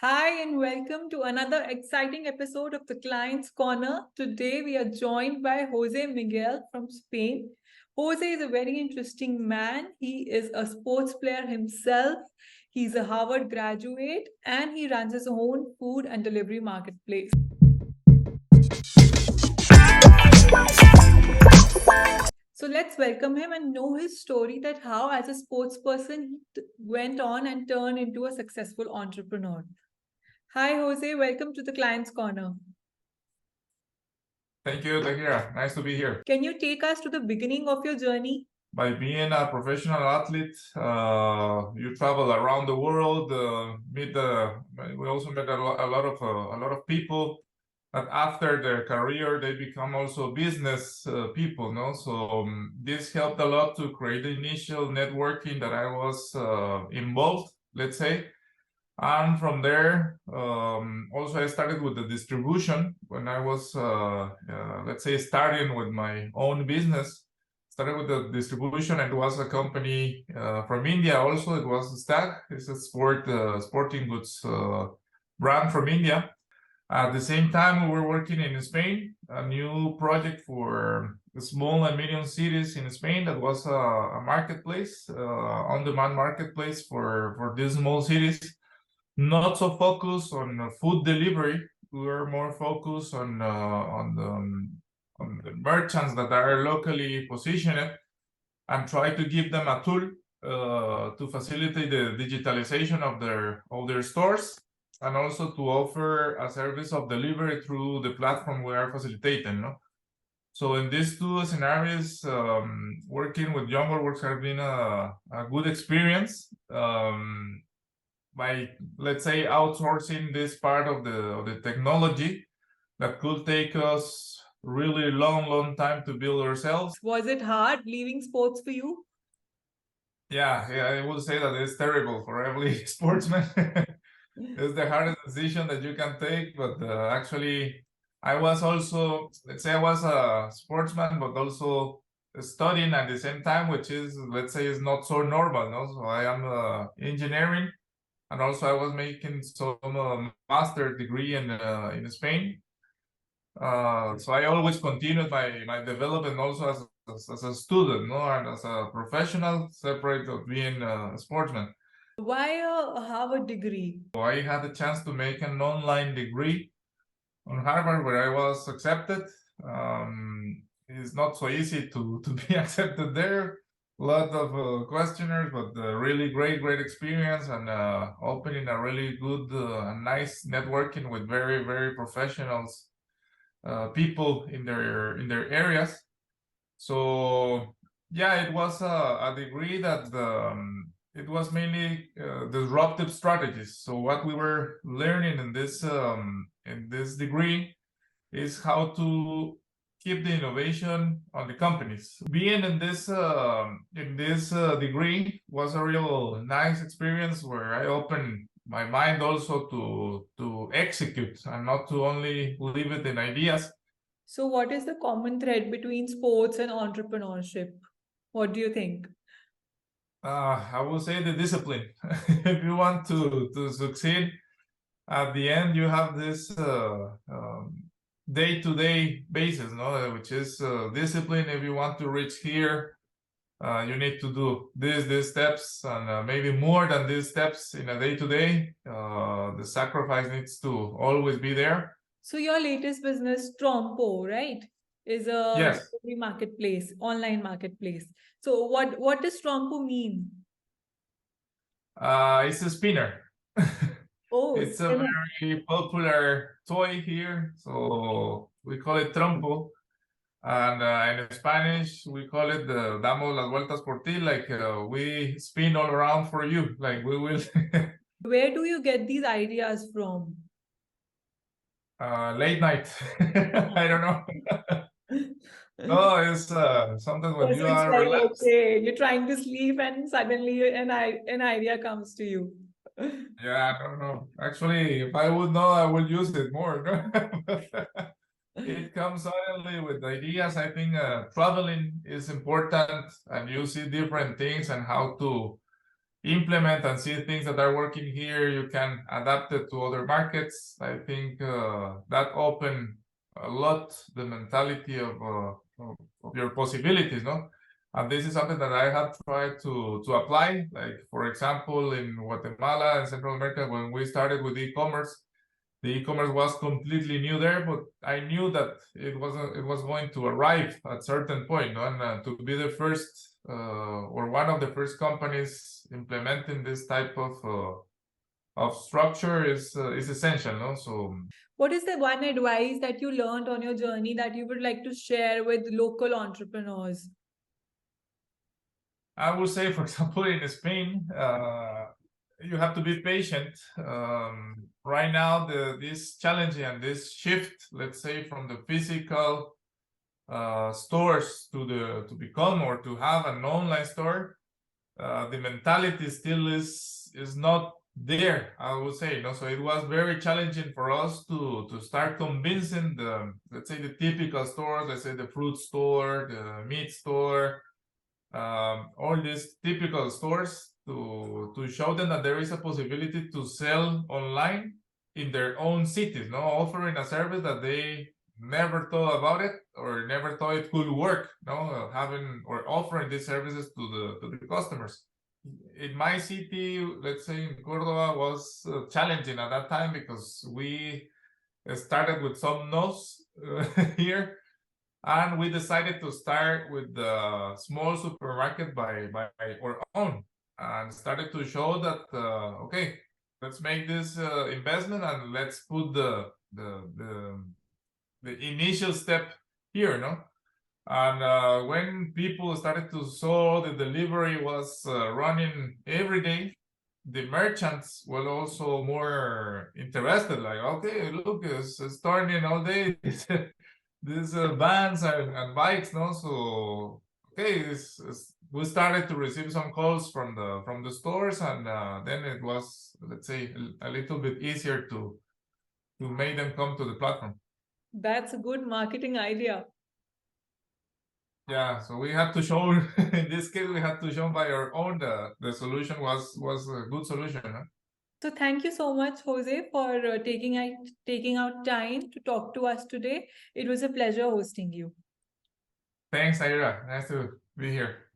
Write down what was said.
Hi, and welcome to another exciting episode of the Client's Corner. Today, we are joined by Jose Miguel from Spain. Jose is a very interesting man. He is a sports player himself. He's a Harvard graduate and he runs his own food and delivery marketplace. So let's welcome him and know his story that how, as a sports person, he went on and turned into a successful entrepreneur. Hi, Jose. Welcome to the Client's Corner. Thank you, Tahira. Nice to be here. Can you take us to the beginning of your journey? By being a professional athlete, you travel around the world. We also met a lot of people that after their career they become also business people. No, so this helped a lot to create the initial networking that I was involved. Let's say. And from there, also I started with the distribution when I was, let's say, starting with my own business. Started with the distribution. It was a company from India. Also, it was Stag. It's a sporting goods brand from India. At the same time, we were working in Spain, a new project for the small and medium cities in Spain. That was a marketplace, on-demand marketplace for these small cities. Not so focused on food delivery. We were more focused on the merchants that are locally positioned and try to give them a tool to facilitate the digitalization of their stores, and also to offer a service of delivery through the platform we are facilitating. No? So in these two scenarios, working with Jungleworks has been a good experience. By, let's say, outsourcing this part of the technology that could take us really long time to build ourselves. Was it hard leaving sports for you? Yeah, I would say that it's terrible for every sportsman. It's the hardest decision that you can take, but actually I was also, let's say, I was a sportsman, but also studying at the same time, which is, let's say, is not so normal. No? So I am engineering. And also I was making some master degree in Spain. So I always continued my development also as a student, no, and as a professional, separate of being a sportsman. Why a Harvard degree? So I had the chance to make an online degree on Harvard where I was accepted. It's not so easy to be accepted there. A lot of questionnaires, but really great experience, and opening a really good and nice networking with very professionals, people in their areas. So yeah, it was a degree that it was mainly disruptive strategies. So what we were learning in this degree is how to keep the innovation on the companies. Being in this degree was a real nice experience where I opened my mind also to execute and not to only leave it in ideas. So, what is the common thread between sports and entrepreneurship? What do you think? I would say the discipline. If you want to succeed, at the end you have this day-to-day basis, no, which is discipline. If you want to reach here, you need to do these steps, and maybe more than these steps in a day-to-day. The sacrifice needs to always be there. So, your latest business, Trompo, right, is a Yes, delivery marketplace, online marketplace. So, what does Trompo mean? it's a spinner. Oh, It's a spinner. very popular toy here, so we call it trompo. And in Spanish, we call it the damos las vueltas por ti, like we spin all around for you, like we will. Where do you get these ideas from? Late night. I don't know. No, it's sometimes when you Person's are like, relaxed. okay, you're trying to sleep and suddenly an idea comes to you. Yeah, I don't know. Actually, if I would know, I would use it more. But, it comes suddenly with ideas. I think traveling is important, and you see different things and how to implement and see things that are working here, you can adapt it to other markets. I think that opened a lot the mentality of your possibilities, no? And this is something that I have tried to apply. Like, for example, in Guatemala and Central America, when we started with e-commerce, the e-commerce was completely new there, but I knew that it was going to arrive at certain point, no? And to be the first or one of the first companies implementing this type of structure is essential, no? So What is the one advice that you learned on your journey that you would like to share with local entrepreneurs? I would say, for example, in Spain, you have to be patient. Right now, this challenge and this shift, let's say, from the physical stores to become or to have an online store, the mentality still is not there, I would say. So it was very challenging for us to start convincing the, let's say, the typical stores, let's say the fruit store, the meat store, all these typical stores, to show them that there is a possibility to sell online in their own cities, offering a service that they never thought about it or never thought it could work, having or offering these services to the customers. In my city, let's say in Córdoba, was challenging at that time because we started with some no's here, and we decided to start with the small supermarket by our own, and started to show that okay, let's make this investment and let's put the initial step here, And when people started to saw the delivery was running every day, the merchants were also more interested. Like, okay, look, it's turning all day. These vans and bikes, So okay, we started to receive some calls from the stores, and then it was, let's say, a little bit easier to make them come to the platform. That's a good marketing idea. Yeah, so we had to show, in this case, we had to show by our own the solution was a good solution. Huh? So thank you so much, Jose, for taking out time to talk to us today. It was a pleasure hosting you. Thanks, Ira. Nice to be here.